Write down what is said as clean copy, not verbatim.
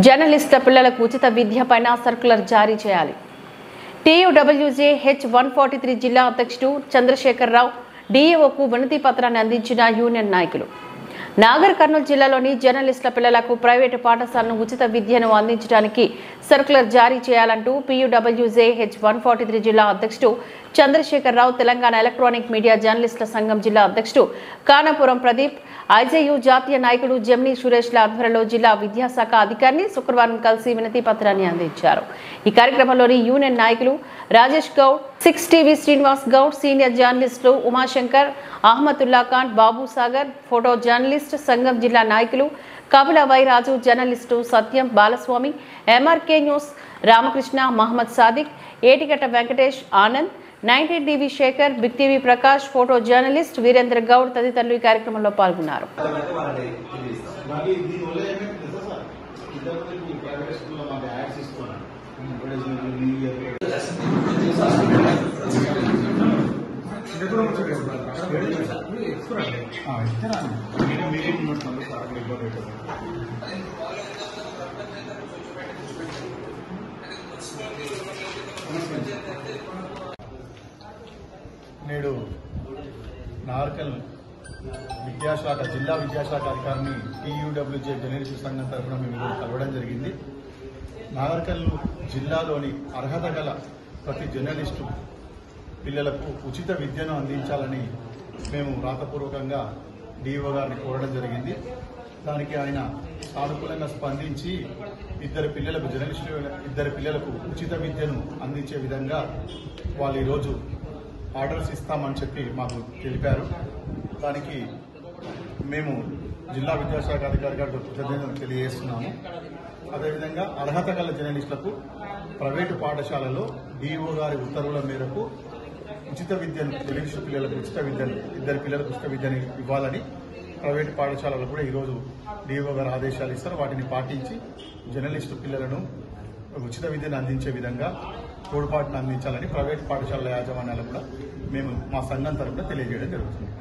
జర్నలిస్టుల పిల్లలకు ఉచిత విద్య పైన సర్క్యులర్ జారీ చేయాలి. TUWJ H143 జిల్లా అధ్యక్షుడు చంద్రశేఖర్ రావు DEOకు వినతి పత్రాన్ని అందించిన యూనియన్ నాయకులు. నాగర్ కర్నూలు జిల్లాలోని జర్నలిస్టుల పిల్లలకు ప్రైవేటు పాఠశాలను ఉచిత విద్యను అందించడానికి సర్క్యులర్ జారీ చేయాలంటూ PUWJ H143 జిల్లా అధ్యక్షుడు చంద్రశేఖర్ రావు, తెలంగాణ ఎలక్ట్రానిక్ మీడియా జర్నలిస్టుల సంఘం జిల్లా అధ్యక్షుడు కానాపురం ప్రదీప్, IJU జాతీయ నాయకుడు జమ్ని సురేష్ల ఆధ్వర్యంలో జిల్లా విద్యాశాఖ అధికారిని శుక్రవారం కలిసి వినతి పత్రాన్ని అందించారు. ఈ కార్యక్రమంలోని యూనియన్ నాయకులు రాజేష్ గౌడ్, 6TV శ్రీనివాస్ గౌడ్, సీనియర్ జర్నలిస్టులు ఉమాశంకర్, అహ్మదుల్లా ఖాన్, బాబు సాగర్, ఫోటో జర్నలిస్ట్ సంఘం జిల్లా నాయకులు Kapila Vairaju, journalist Satyam Balaswamy, MRK news Ramakrishna, Mohammed Sadiq, Etigatta Venkatesh, Anand, 90TV Shekhar, big TV Prakash, photo journalist Veerendra Goud తదితరులు ఈ కార్యక్రమంలో పాల్గొన్నారు. నేడు నాగర్కర్నూలు విద్యాశాఖ జిల్లా విద్యాశాఖ అధికారిని TUWJ జర్నలిస్టు సంఘం తరఫున మేము కలవడం జరిగింది. నాగర్కర్నూలు జిల్లాలోని అర్హత గల ప్రతి జర్నలిస్టు పిల్లలకు ఉచిత విద్యను అందించాలని మేము రాతపూర్వకంగా DEO గారిని కోరడం జరిగింది. దానికి ఆయన సానుకూలంగా స్పందించి ఇద్దరు పిల్లలకు ఉచిత విద్యను అందించే విధంగా వాళ్ళు ఈరోజు ఆర్డర్స్ ఇస్తామని చెప్పి మాకు తెలిపారు. దానికి మేము జిల్లా విద్యాశాఖ అధికారి గారికి కృతజ్ఞతలు తెలియజేస్తున్నాము. అదేవిధంగా అర్హత గల జర్నలిస్టులకు ప్రైవేటు పాఠశాలలో DEO గారి ఉత్తర్వుల మేరకు ఉచిత విద్యను జర్నలిస్టు పిల్లలకు ఇద్దరు పిల్లలకు ఉచిత విద్యను ఇవ్వాలని ప్రైవేటు పాఠశాలలో కూడా ఈరోజు DEO గారు ఆదేశాలు ఇస్తారు. వాటిని పాటించి జర్నలిస్టు పిల్లలను ఉచిత విద్యను అందించే విధంగా తోడ్పాటును అందించాలని ప్రైవేటు పాఠశాలల యాజమాన్యాలు కూడా మేము మా సంఘం తరఫున తెలియజేయడం జరుగుతుంది.